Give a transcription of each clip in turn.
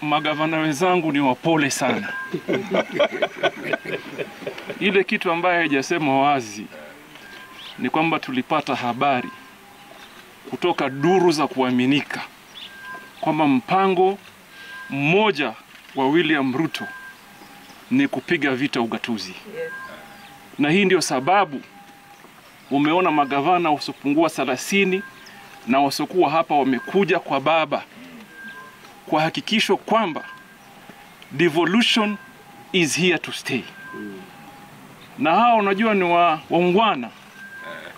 Magavana wenzangu ni wapole sana. Ile kitu ambaye haijasema wazi ni kwamba tulipata habari kutoka duru za kuaminika kwamba mpango mmoja wa William Ruto ni kupiga vita ugatuzi. Na hii ndio sababu umeona magavana usipungua 30 na wasokuwa hapa wamekuja kwa baba kwa hakikisho kwamba devolution is here to stay. Na hao unajua ni waungwana,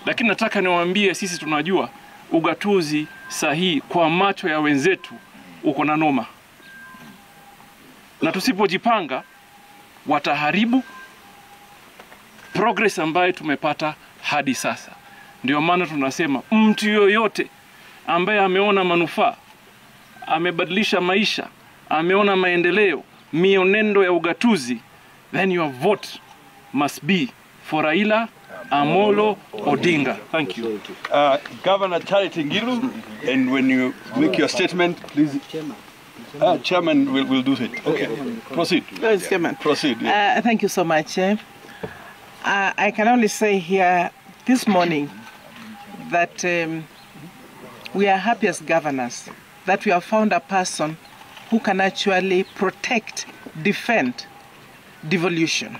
lakini nataka niwaambie sisi tunajua ugatuzi sahihi kwa macho ya wenzetu uko na noma. Na tusipojipanga wataharibu progress ambayo tumepata hadi sasa. Ndio maana tunasema mtu yoyote ambaye ameona manufaa, amebadilisha maisha, ameona maendeleo, mionendo ya ugatuzi, then your vote must be for Raila Amolo Odinga. Thank you. Governor Charity Ngilu, and when you make your statement, please. Chairman will do it. Okay. Proceed. Yes, Chairman. Proceed. Yeah. Thank you so much. I can only say here this morning that we are happy as governors that we have found a person who can actually protect, defend devolution.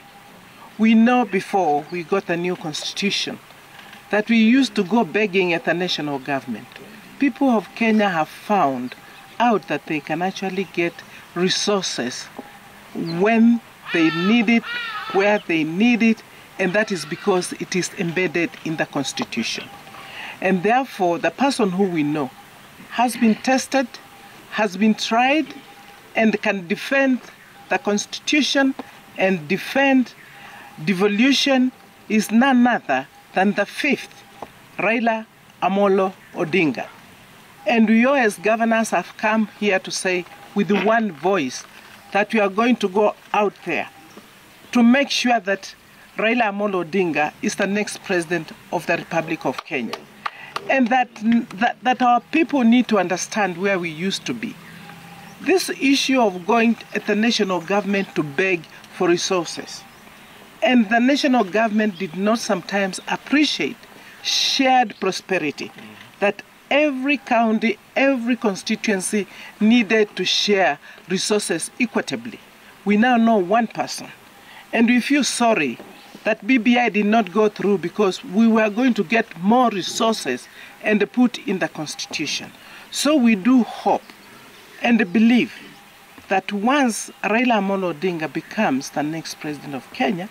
We know before we got a new constitution that we used to go begging at the national government. People of Kenya have found out that they can actually get resources when they need it, where they need it, and that is because it is embedded in the constitution. And therefore, the person who we know has been tested, has been tried, and can defend the constitution and defend devolution is none other than the 5th, Raila Amolo Odinga. And we all as governors have come here to say with one voice that we are going to go out there to make sure that Raila Amolo Odinga is the next president of the Republic of Kenya. And that our people need to understand where we used to be. This issue of going at the national government to beg for resources, and the national government did not sometimes appreciate shared prosperity, that every county, every constituency needed to share resources equitably. We now know one person, and we feel sorry that BBI did not go through because we were going to get more resources and put in the constitution. So we do hope and believe that once Raila Amolo Odinga becomes the next president of Kenya,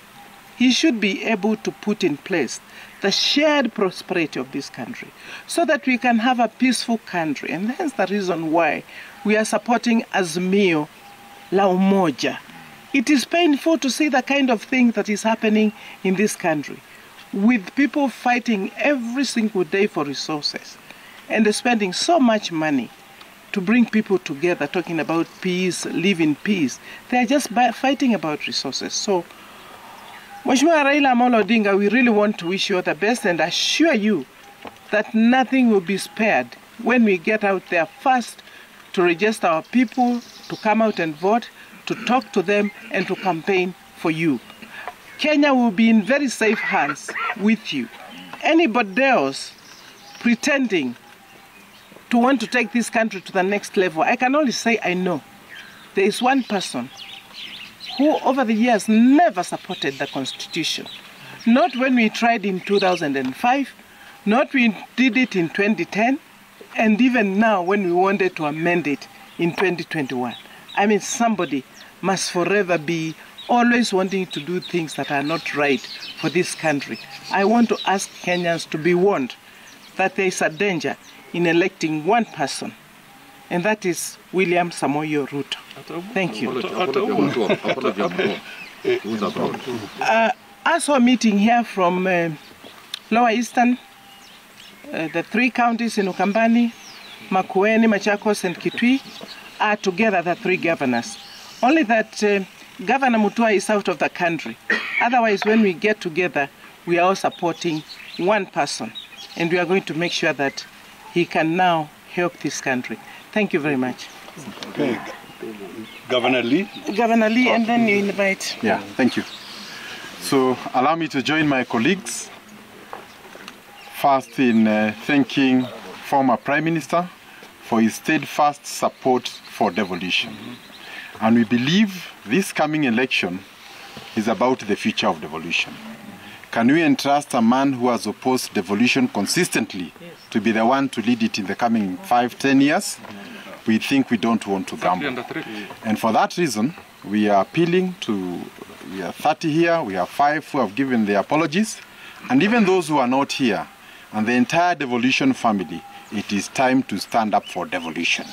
he should be able to put in place the shared prosperity of this country so that we can have a peaceful country. And that's the reason why we are supporting Azimio la Umoja. It is painful to see the kind of thing that is happening in this country, with people fighting every single day for resources and spending so much money to bring people together, talking about peace, live in peace. They are just fighting about resources. So, Mheshimiwa Raila Amolo Odinga, we really want to wish you all the best and assure you that nothing will be spared when we get out there first to register our people, to come out and vote, to talk to them and to campaign for you. Kenya will be in very safe hands with you. Anybody else pretending to want to take this country to the next level, I can only say I know. There is one person who over the years never supported the constitution. Not when we tried in 2005, not when we did it in 2010, and even now when we wanted to amend it in 2021. I mean, somebody must forever be always wanting to do things that are not right for this country. I want to ask Kenyans to be warned that there is a danger in electing one person, and that is William Samoei Ruto. Thank you. As we're meeting here from Lower Eastern, the 3 counties in Ukambani, Makueni, Machakos, and Kitui are together the 3 governors. Only that Governor Mutua is out of the country. Otherwise, when we get together, we are all supporting one person, and we are going to make sure that he can now help this country. Thank you very much. Okay. Governor Lee. Governor Lee, and then you invite. Yeah, thank you. So allow me to join my colleagues first in thanking former Prime Minister for his steadfast support for devolution. And we believe this coming election is about the future of devolution. Can we entrust a man who has opposed devolution consistently to be the one to lead it in the coming 5-10 years? We think we don't want to gamble. And for that reason, we are appealing to, we are 30 here, we have 5 who have given their apologies, and even those who are not here, and the entire devolution family, it is time to stand up for devolution.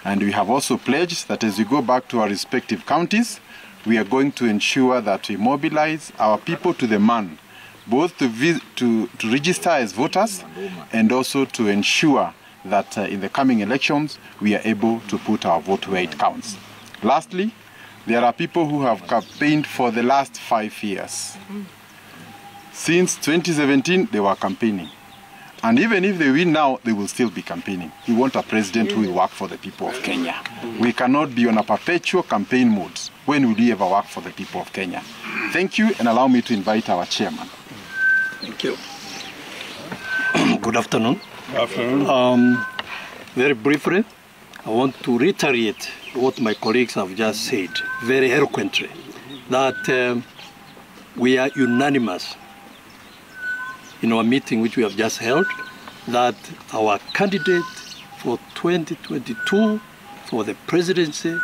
And we have also pledged that as we go back to our respective counties, we are going to ensure that we mobilize our people to the man, both to register as voters and also to ensure that in the coming elections we are able to put our vote where it counts. Lastly, there are people who have campaigned for the last 5 years. Since 2017, they were campaigning. And even if they win now, they will still be campaigning. We want a president who will work for the people of Kenya. We cannot be on a perpetual campaign mode. When will we ever work for the people of Kenya? Thank you, and allow me to invite our chairman. Thank you. Good afternoon. Afternoon. Very briefly, I want to reiterate what my colleagues have just said, very eloquently, that we are unanimous in our meeting which we have just held, that our candidate for 2022 for the presidency,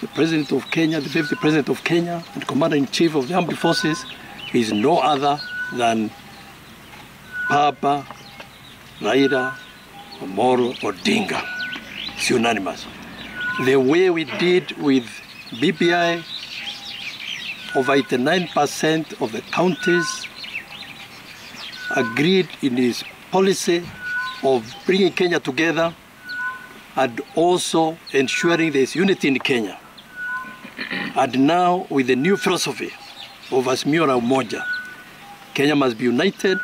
the President of Kenya, the 50th President of Kenya, and Commander-in-Chief of the Armed Forces is no other than Papa Raila Amolo Odinga. It's unanimous. The way we did with BBI, over 89% of the counties agreed in his policy of bringing Kenya together and also ensuring there is unity in Kenya. And now with the new philosophy of Azimio la Umoja, Kenya must be united,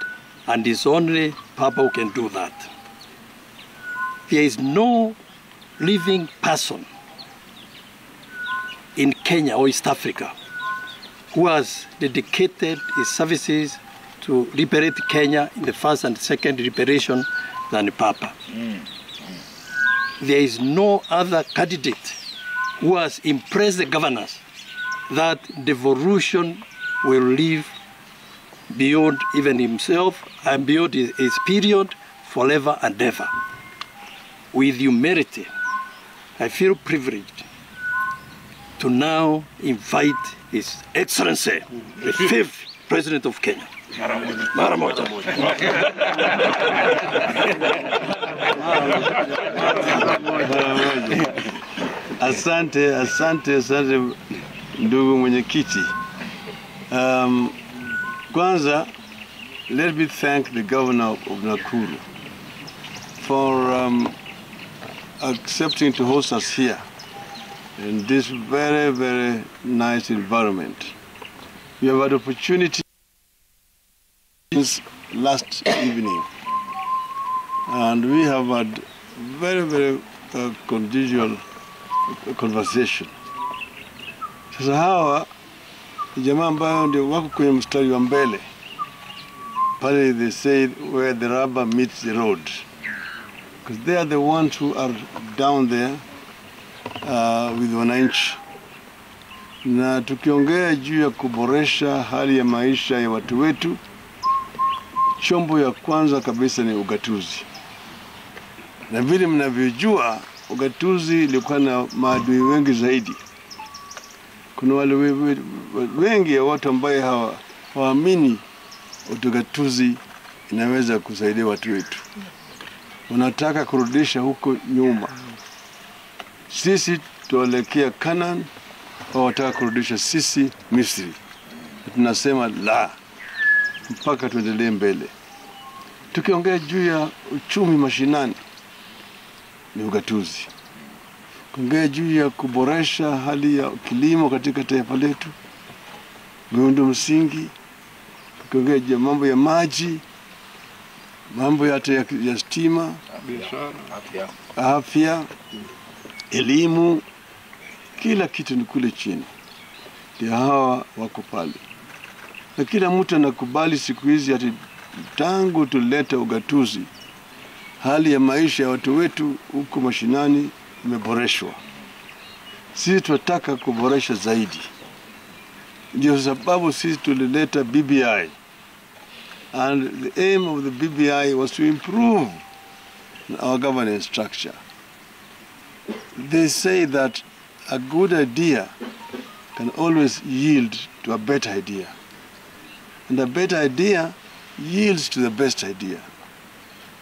and it's only Papa who can do that. There is no living person in Kenya or East Africa who has dedicated his services to liberate Kenya in the first and second liberation than Papa. There is no other candidate who has impressed the governors that devolution will live beyond even himself and beyond his period forever and ever. With humility, I feel privileged to now invite His Excellency, the 5th President of Kenya. Mara moja. Asante ndugu mwenyekiti. Kwanza, let me thank the governor of Nakuru for accepting to host us here in this very, very nice environment. We have had opportunity since last evening, and we have had very, very conditional conversation. Sasa hawa jamaa ambao ndio wako kwenye mstari wa mbele pale, they say where the rubber meets the road, because they are the ones who are down there with wananchi. Na tukiongea juu ya kuboresha hali ya maisha ya watu wetu, chombo ya kwanza kabisa ni ugatuzi. Na vile mnavyojua, ugatuzi ilikuwa na maadui wengi zaidi. Kuna wale wengi ya watu ambaye hawaamini ugatuzi inaweza kusaidia watu wetu. Wanataka kurudisha huko nyuma. Sisi tuelekea Canaan, au wataka kurudisha sisi Misri. Tunasema la, mpaka tuendelee mbele. Tukiongea juu ya uchumi mashinani ni ugatuzi. Kuongea juu ya kuboresha hali ya kilimo katika taifa letu, miundo msingi, kuongea juu ya mambo ya maji, mambo ya stima, afya, elimu, kila kitu ni kule chini, ndio hawa wako pale, na kila mtu anakubali siku hizi ati tangu tulete ugatuzi hali ya maisha ya watu wetu huko mashinani imeboreshwa. Sisi tunataka kuboresha zaidi, ndio sababu sisi tulileta BBI, and the aim of the BBI was to improve our governance structure. They say that a good idea can always yield to a better idea, and a better idea yields to the best idea.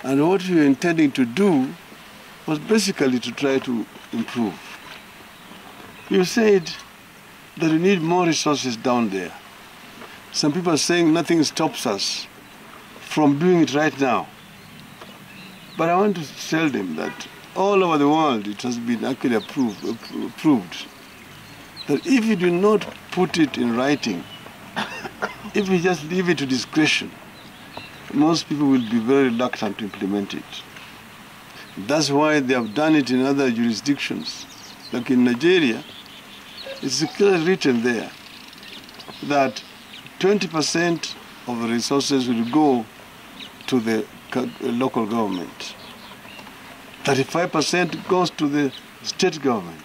And what we were intending to do was basically to try to improve. You said that we need more resources down there. Some people are saying nothing stops us from doing it right now. But I want to tell them that all over the world it has been actually approved that if you do not put it in writing, if you just leave it to discretion, most people will be very reluctant to implement it. That's why they have done it in other jurisdictions. Like in Nigeria, it's clearly written there that 20% of the resources will go to the local government. 35% goes to the state government,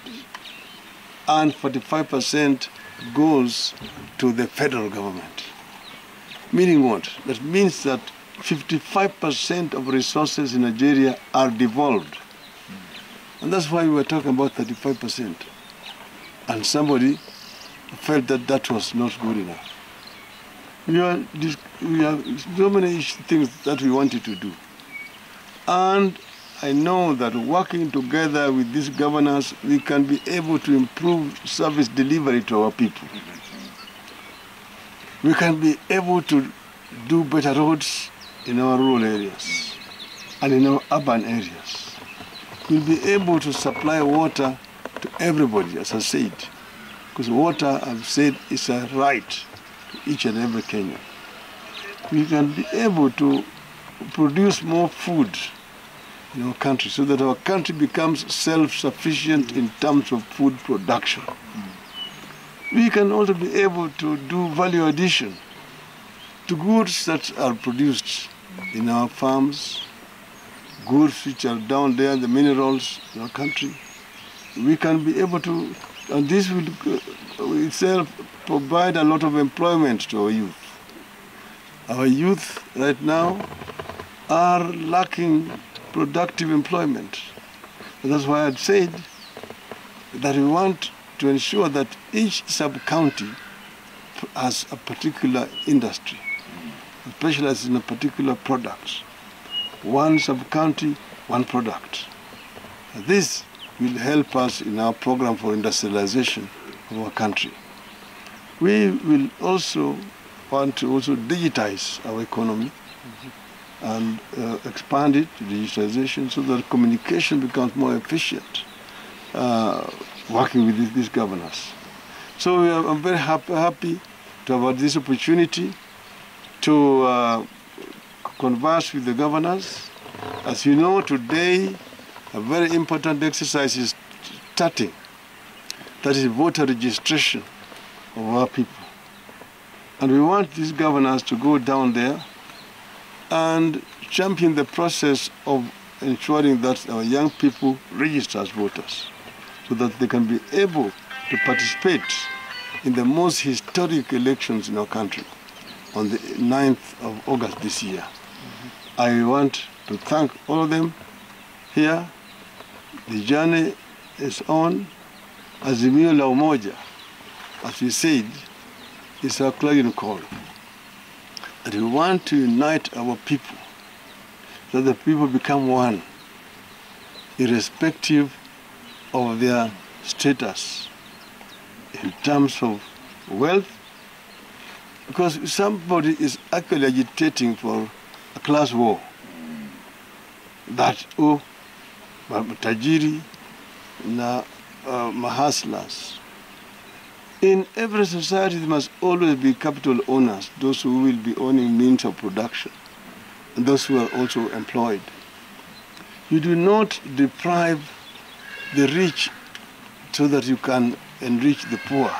and 45% goes to the federal government. Meaning what? That means that 55% of resources in Nigeria are devolved. And that's why we were talking about 35%. And somebody felt that that was not good enough. We have so many things that we wanted to do. And I know that working together with these governors, we can be able to improve service delivery to our people. We can be able to do better roads in our rural areas and in our urban areas. We'll be able to supply water to everybody, as I said, because water, I've said, is a right to each and every Kenyan. We can be able to produce more food in our country so that our country becomes self-sufficient in terms of food production. We can also be able to do value addition to goods that are produced in our farms, goods which are down there, the minerals in our country. We can be able to, and this will itself provide a lot of employment to our youth. Our youth right now are lacking productive employment. And that's why I'd said that we want to ensure that each sub-county has a particular industry, specializes in a particular product. One sub-county, one product. This will help us in our program for industrialization of our country. We will also want to digitize our economy and expand it to digitalization so that communication becomes more efficient. Working with these governors. So I'm very happy to have this opportunity to converse with the governors. As you know, today a very important exercise is starting. That is voter registration of our people. And we want these governors to go down there and champion the process of ensuring that our young people register as voters, so that they can be able to participate in the most historic elections in our country on the 9th of August this year. I want to thank all of them here. The journey is on. Azimio la Umoja, as we said, is our clarion call. That we want to unite our people, so that the people become one, irrespective of their status in terms of wealth, because somebody is actually agitating for a class war. That, tajiri na mahaslas. In every society there must always be capital owners, those who will be owning means of production, and those who are also employed. You do not deprive the rich so that you can enrich the poor.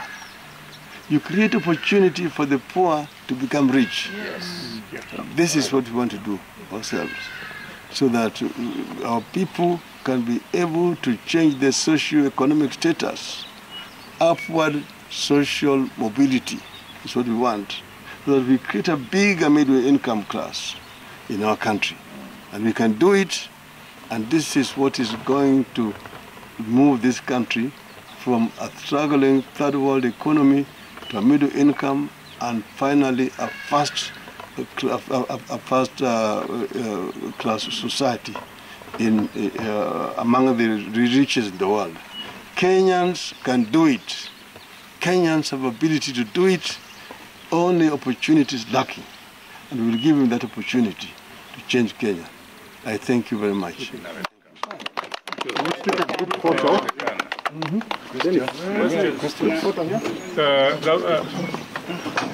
You create opportunity for the poor to become rich. Yes. This is what we want to do ourselves, so that our people can be able to change their socio-economic status. Upward social mobility is what we want, so that we create a bigger middle income class in our country. And we can do it, and this is what is going to move this country from a struggling third world economy to a middle income, and finally a first class society among the richest in the world. Kenyans can do it. Kenyans have ability to do it. Only opportunity is lacking, and we will give them that opportunity to change Kenya. I thank you very much. Let's take a group photo.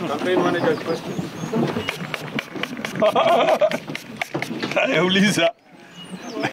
Campaign manager's question. Uliza.